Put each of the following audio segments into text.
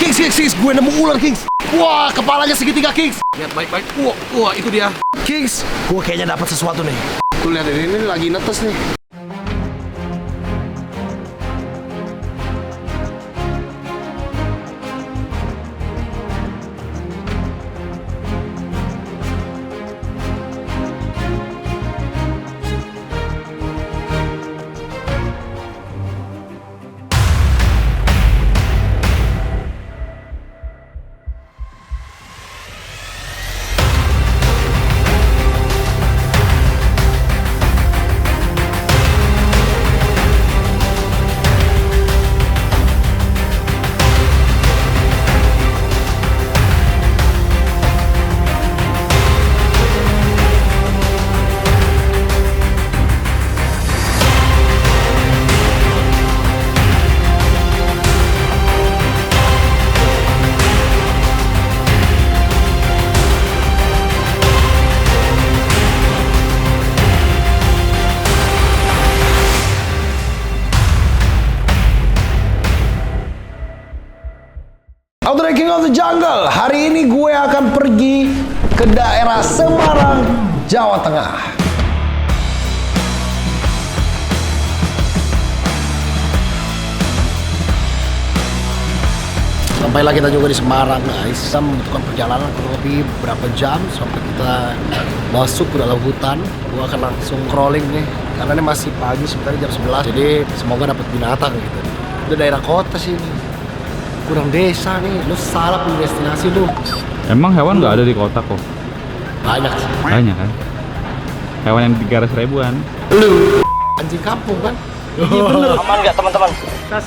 Kings, gue nemu ular, Kings. Wah, kepalanya segitiga, Kings. Lihat baik-baik. Wah, itu dia. Kings, gue kayaknya dapat sesuatu nih. Tuh lihat ini lagi netes nih. Outdoor King of the Jungle. Hari ini gue akan pergi ke daerah Semarang, Jawa Tengah. Sampailah kita juga di Semarang, guys. Kita membutuhkan perjalanan kurang lebih berapa jam sampai kita masuk ke dalam hutan. Gue akan langsung crawling nih, karena ini masih pagi, sebenarnya jam 11. Jadi semoga dapat binatang gitu. Udah daerah kota sini. Kurang desa nih, lu salah pilih destinasi lu. Emang hewan nggak ada di kota kok? Banyak sih. Banyak kan? Hewan yang 300 ribuan. Lu anjing kampung kan? Iya bener. Aman nggak teman-teman?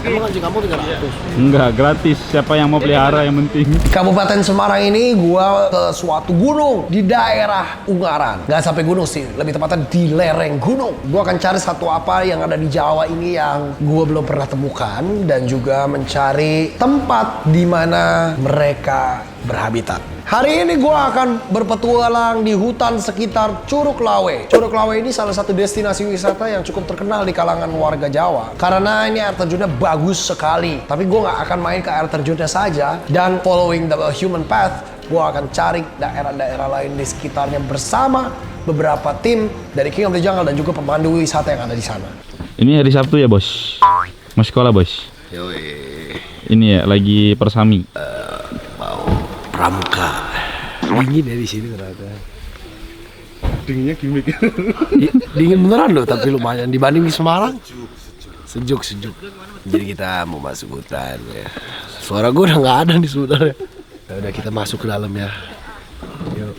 Emang anjing kampung 300? Enggak, gratis. Siapa yang mau pelihara yang penting. Kabupaten Semarang ini gua ke suatu gunung di daerah Ungaran. Nggak sampai gunung sih, lebih tepatnya di lereng gunung. Gua akan cari satu apa yang ada di Jawa ini yang gua belum pernah temukan, dan juga mencari tempat di mana mereka berhabitat. Hari ini gue akan berpetualang di hutan sekitar Curug Lawe. Curug Lawe ini salah satu destinasi wisata yang cukup terkenal di kalangan warga Jawa. Karena ini air terjunnya bagus sekali. Tapi gue nggak akan main ke air terjunnya saja. Dan following the human path, gue akan cari daerah-daerah lain di sekitarnya bersama beberapa tim dari King of the Jungle dan juga pemandu wisata yang ada di sana. Ini hari Sabtu ya, Bos? Mau sekolah, Bos? Yoi. Ini ya, lagi persami. Pramuka. Dingin ya di sini ternyata. Dinginnya gimmick. Dingin beneran loh, tapi lumayan dibanding di Semarang. Sejuk. Jadi kita mau masuk hutan ya. Suara gue udah nggak ada nih sebenarnya. Ya udah, kita masuk ke dalam ya. Yuk.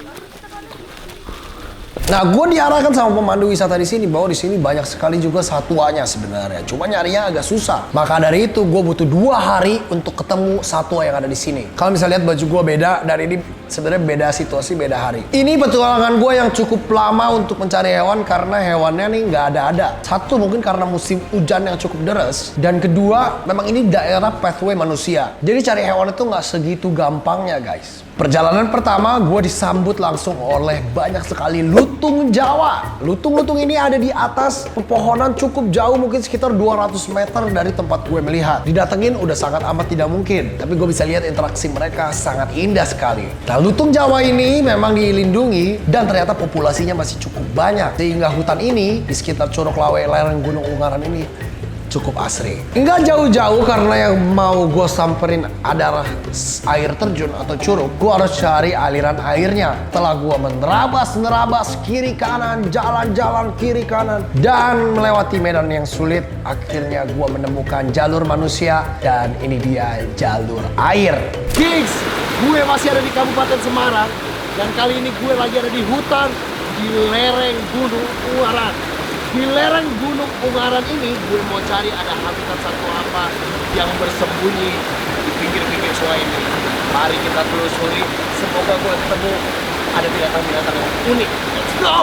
Nah, gue diarahkan sama pemandu wisata di sini bahwa di sini banyak sekali juga satuannya sebenarnya. Cuma nyarinya agak susah. Maka dari itu gue butuh 2 hari untuk ketemu satwa yang ada di sini. Kalau misalnya lihat baju gue beda, dan ini sebenarnya beda situasi, beda hari. Ini petualangan gue yang cukup lama untuk mencari hewan karena hewannya nih nggak ada. Satu, mungkin karena musim hujan yang cukup deras, dan kedua, memang ini daerah pathway manusia. Jadi cari hewan itu nggak segitu gampangnya, guys. Perjalanan pertama, gue disambut langsung oleh banyak sekali lutung Jawa. Lutung-lutung ini ada di atas pepohonan cukup jauh, mungkin sekitar 200 meter dari tempat gue melihat. Didatengin udah sangat amat tidak mungkin, tapi gue bisa lihat interaksi mereka sangat indah sekali. Nah, lutung Jawa ini memang dilindungi dan ternyata populasinya masih cukup banyak. Sehingga hutan ini di sekitar Curug Lawe, lereng Gunung Ungaran ini cukup asri. Enggak jauh-jauh karena yang mau gue samperin adalah air terjun atau curug. Gue harus cari aliran airnya. Setelah gue menerabas kiri kanan, jalan-jalan kiri kanan, dan melewati medan yang sulit, akhirnya gue menemukan jalur manusia, dan ini dia jalur air. Kings, gue masih ada di Kabupaten Semarang, dan kali ini gue lagi ada di hutan di lereng Gunung Ungaran. Di lereng Gunung Ungaran ini gue mau cari ada habitat satwa apa yang bersembunyi di pinggir-pinggir sungai ini. Mari kita telusuri, semoga gue ketemu ada binatang-binatang yang unik. Let's go!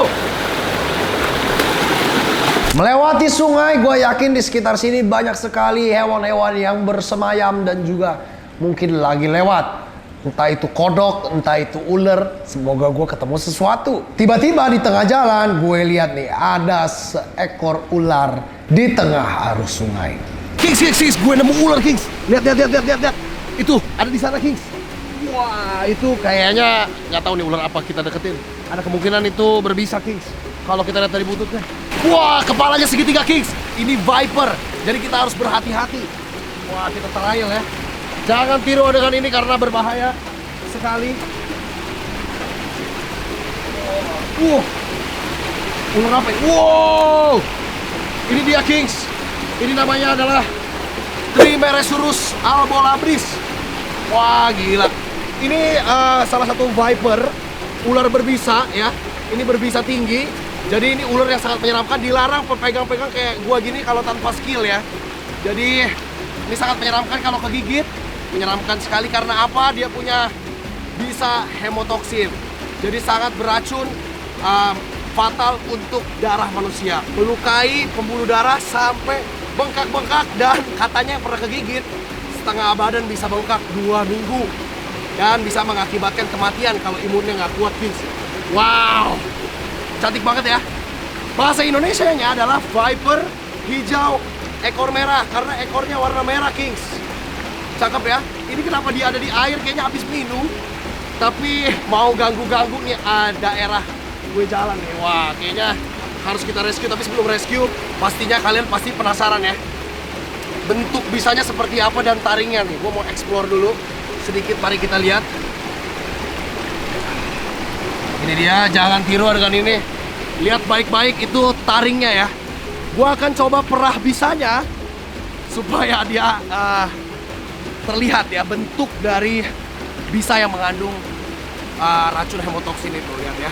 Melewati sungai, gue yakin di sekitar sini banyak sekali hewan-hewan yang bersemayam dan juga mungkin lagi lewat. Entah itu kodok, entah itu ular. Semoga gue ketemu sesuatu. Tiba-tiba di tengah jalan gue lihat nih ada seekor ular di tengah arus sungai. Kings, gue nemu ular, Kings. Lihat. Itu ada di sana, Kings. Wah, itu kayaknya nggak tahu nih ular apa kita deketin. Ada kemungkinan itu berbisa, Kings. Kalau kita lihat dari bututnya. Wah, kepalanya segitiga, Kings. Ini viper. Jadi kita harus berhati-hati. Wah, kita trial ya. Jangan tiru dengan ini karena berbahaya sekali. Ular apa ini? Wow. Ini dia, Kings. Ini namanya adalah Trimeresurus albolabris. Wah, gila. Ini salah satu viper, ular berbisa ya. Ini berbisa tinggi. Jadi ini ular yang sangat menyeramkan. Dilarang pegang-pegang kayak gua gini kalau tanpa skill ya. Jadi ini sangat menyeramkan kalau kegigit. Menyeramkan sekali karena apa? Dia punya bisa hemotoksin. Jadi sangat beracun, fatal untuk darah manusia. Melukai pembuluh darah sampai bengkak-bengkak, dan katanya pernah kegigit setengah badan bisa bengkak 2 minggu dan bisa mengakibatkan kematian kalau imunnya nggak kuat, Kings. Wow, cantik banget ya. Bahasa Indonesianya adalah viper hijau ekor merah karena ekornya warna merah, Kings. Cakep ya. Ini kenapa dia ada di air, kayaknya habis minum tapi mau ganggu-ganggu nih daerah gue jalan nih. Wah, kayaknya harus kita rescue, tapi sebelum rescue pastinya kalian pasti penasaran ya bentuk bisanya seperti apa dan taringnya nih. Gue mau explore dulu sedikit, mari kita lihat. Ini dia, jangan tiru dengan ini. Lihat baik-baik itu taringnya ya. Gue akan coba perah bisanya supaya dia terlihat ya bentuk dari bisa yang mengandung racun hemotoksin itu. Lihat ya,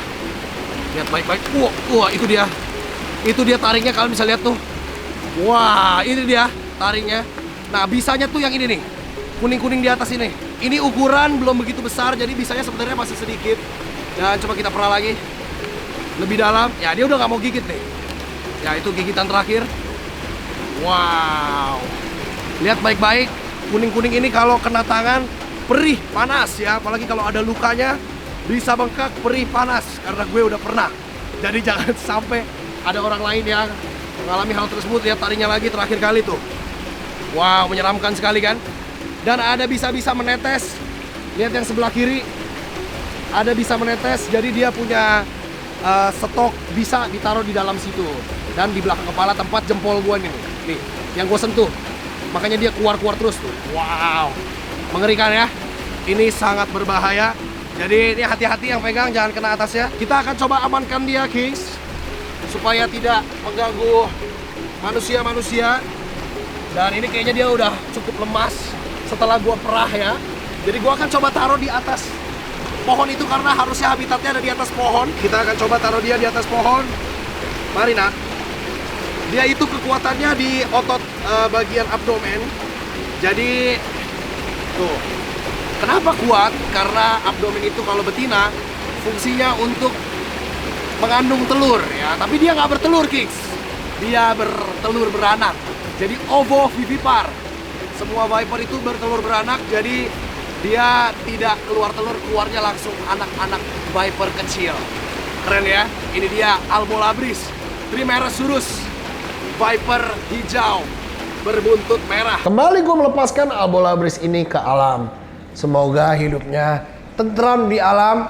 lihat baik-baik. Wah, itu dia. Itu dia taringnya, kalian bisa lihat tuh. Wah, ini dia taringnya. Nah, bisanya tuh yang ini nih, kuning-kuning di atas ini. Ini ukuran belum begitu besar, jadi bisanya sebenarnya masih sedikit. Dan coba kita perah lagi lebih dalam. Ya, dia udah nggak mau gigit nih. Ya, itu gigitan terakhir. Wow, lihat baik-baik. Kuning-kuning ini kalau kena tangan perih, panas ya. Apalagi kalau ada lukanya bisa bengkak, perih, panas. Karena gue udah pernah. Jadi jangan sampai ada orang lain yang mengalami hal tersebut. Lihat taringnya lagi terakhir kali tuh. Wow, menyeramkan sekali kan. Dan ada bisa-bisa menetes. Lihat yang sebelah kiri, ada bisa menetes. Jadi dia punya stok bisa ditaruh di dalam situ. Dan di belakang kepala tempat jempol gue nih, yang gue sentuh. Makanya dia keluar-keluar terus tuh. Wow, mengerikan ya. Ini sangat berbahaya. Jadi ini hati-hati yang pegang, jangan kena atasnya. Kita akan coba amankan dia, Kings, supaya tidak mengganggu manusia-manusia. Dan ini kayaknya dia udah cukup lemas setelah gua perah ya. Jadi gua akan coba taruh di atas pohon itu karena harusnya habitatnya ada di atas pohon. Kita akan coba taruh dia di atas pohon. Mari nak. Dia itu kekuatannya di otot bagian abdomen. Jadi tuh. Kenapa kuat? Karena abdomen itu kalau betina fungsinya untuk mengandung telur ya. Tapi dia nggak bertelur, Kings. Dia bertelur beranak. Jadi ovovivipar. Semua viper itu bertelur beranak. Jadi dia tidak keluar telur, keluarnya langsung anak-anak viper kecil. Keren ya. Ini dia albolabris Trimeresurus, viper hijau berbuntut merah. Kembali gue melepaskan albolabris ini ke alam. Semoga hidupnya tentram di alam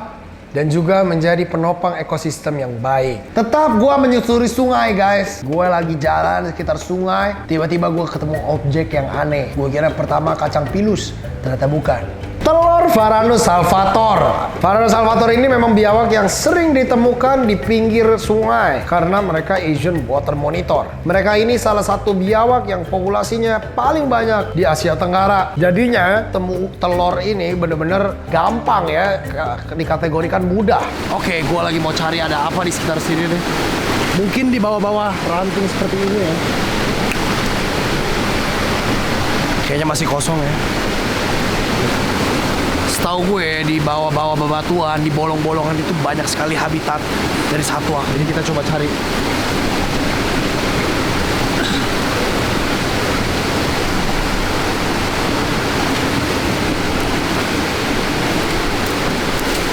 dan juga menjadi penopang ekosistem yang baik. Tetap gue menyusuri sungai, guys. Gue lagi jalan di sekitar sungai, tiba-tiba gue ketemu objek yang aneh. Gue kira pertama kacang pilus, ternyata bukan. Telur Varanus salvator. Varanus salvator ini memang biawak yang sering ditemukan di pinggir sungai karena mereka Asian water monitor. Mereka ini salah satu biawak yang populasinya paling banyak di Asia Tenggara. Jadinya temu telur ini bener-bener gampang ya, dikategorikan mudah. Oke, gue lagi mau cari ada apa di sekitar sini nih. Mungkin di bawah-bawah ranting seperti ini ya. Kayaknya masih kosong ya. Setahu gue di bawah-bawah bebatuan, di bolong-bolongan itu banyak sekali habitat dari satwa. Jadi kita coba cari.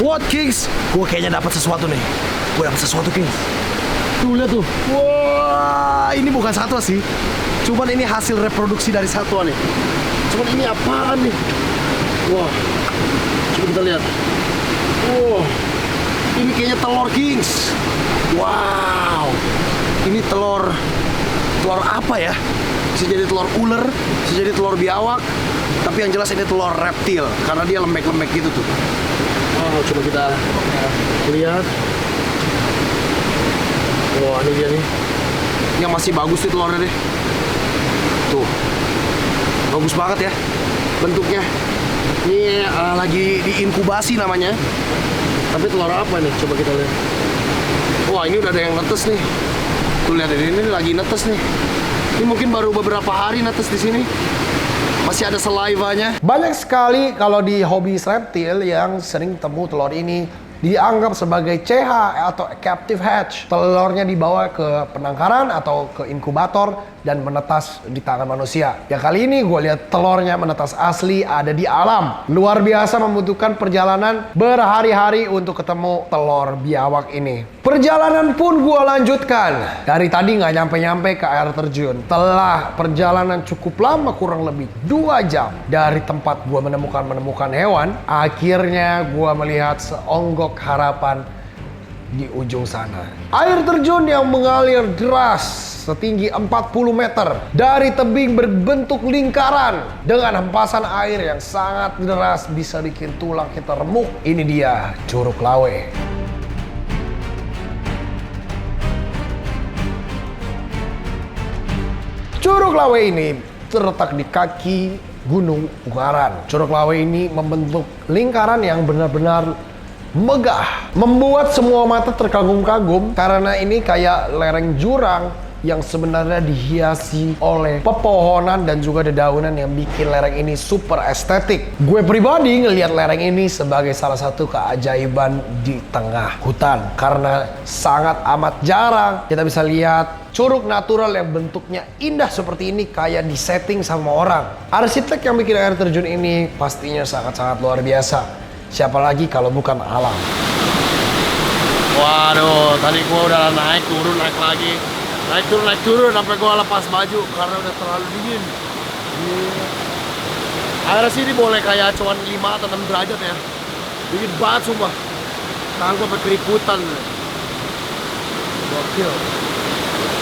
What, Kings? Gue kayaknya dapat sesuatu nih. Gue dapat sesuatu, Kings. Tuh, lihat tuh. Wah, ini bukan satwa sih. Cuman ini hasil reproduksi dari satwa nih. Cuman ini apaan nih? Wah, coba kita lihat. Wah, ini kayaknya telur kings. Wow, ini telur apa ya? Bisa jadi telur ular, bisa jadi telur biawak. Tapi yang jelas ini telur reptil karena dia lembek-lembek gitu tuh. Oh, coba kita lihat. Wah, ini dia nih. Yang masih bagus nih telurnya deh. Tuh, bagus banget ya bentuknya. Ini lagi diinkubasi namanya. Tapi telur apa nih? Coba kita lihat. Wah, ini udah ada yang netes nih. Tuh lihat ini lagi netes nih. Ini mungkin baru beberapa hari netes di sini. Masih ada salivanya. Banyak sekali kalau di hobi reptil yang sering temu telur ini dianggap sebagai CH atau captive hatch. Telurnya dibawa ke penangkaran atau ke inkubator dan menetas di tangan manusia. Ya kali ini gue lihat telurnya menetas asli ada di alam. Luar biasa membutuhkan perjalanan berhari-hari untuk ketemu telur biawak ini. Perjalanan pun gue lanjutkan. Dari tadi nggak nyampe-nyampe ke air terjun. Telah perjalanan cukup lama, kurang lebih 2 jam dari tempat gue menemukan hewan. Akhirnya gue melihat seonggok harapan di ujung sana. Air terjun yang mengalir deras setinggi 40 meter dari tebing berbentuk lingkaran dengan hempasan air yang sangat deras bisa bikin tulang kita remuk. Ini dia Curug Lawe. Curug Lawe ini terletak di kaki Gunung Ungaran. Curug Lawe ini membentuk lingkaran yang benar-benar megah, membuat semua mata terkagum-kagum karena ini kayak lereng jurang yang sebenarnya dihiasi oleh pepohonan dan juga dedaunan yang bikin lereng ini super estetik. Gue pribadi ngelihat lereng ini sebagai salah satu keajaiban di tengah hutan karena sangat amat jarang kita bisa lihat curug natural yang bentuknya indah seperti ini kayak disetting sama orang. Arsitek yang bikin air terjun ini pastinya sangat-sangat luar biasa. Siapa lagi kalau bukan alam. Waduh, tadi gua udah naik turun lagi. Naik turun sampai gua lepas baju karena udah terlalu dingin. Air sini boleh kayak cuman 5 atau 6 derajat ya. Dingin banget sumpah. Tangan gua sampai keriputan. Gokil.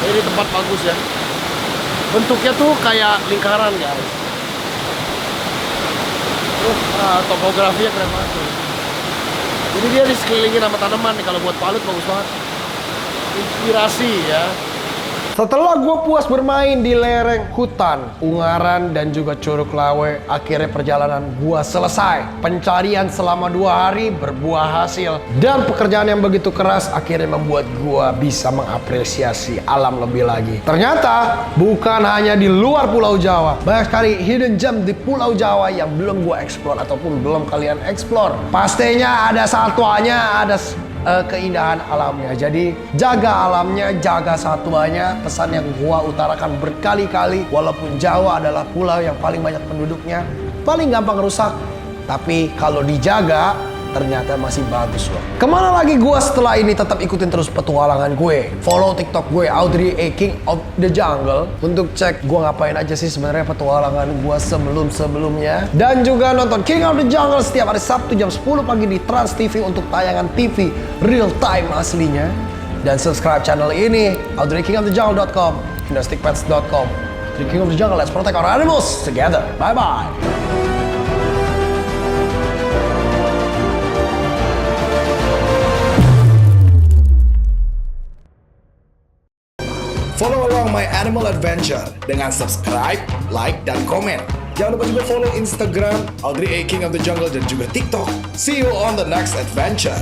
Ini tempat bagus ya. Bentuknya tuh kayak lingkaran guys. Topografinya keren banget. Jadi dia disekelilingi sama tanaman nih, kalau buat palut bagus banget. Inspirasi ya. Setelah gue puas bermain di lereng hutan Ungaran dan juga Curug Lawe, akhirnya perjalanan gue selesai. Pencarian selama 2 hari berbuah hasil. Dan pekerjaan yang begitu keras akhirnya membuat gue bisa mengapresiasi alam lebih lagi. Ternyata bukan hanya di luar Pulau Jawa, banyak sekali hidden gem di Pulau Jawa yang belum gue explore ataupun belum kalian explore. Pastinya ada satwanya, ada keindahan alamnya. Jadi jaga alamnya, jaga satwanya. Pesan yang gua utarakan berkali-kali. Walaupun Jawa adalah pulau yang paling banyak penduduknya, paling gampang rusak, tapi kalau dijaga ternyata masih bagus loh. Kemana lagi gua setelah ini? Tetap ikutin terus petualangan gue. Follow TikTok gue Audrey A King of the Jungle untuk cek gua ngapain aja sih sebenarnya petualangan gua sebelumnya. Dan juga nonton King of the Jungle setiap hari Sabtu jam 10 pagi di Trans TV untuk tayangan TV real time aslinya. Dan subscribe channel ini audreykingofthejungle.com, indosticpets.com. The King of the Jungle, let's protect our animals together. Bye bye. Follow along my animal adventure dengan subscribe, like, dan komen. Jangan lupa juga follow Instagram Audrey A King of the Jungle dan juga TikTok. See you on the next adventure.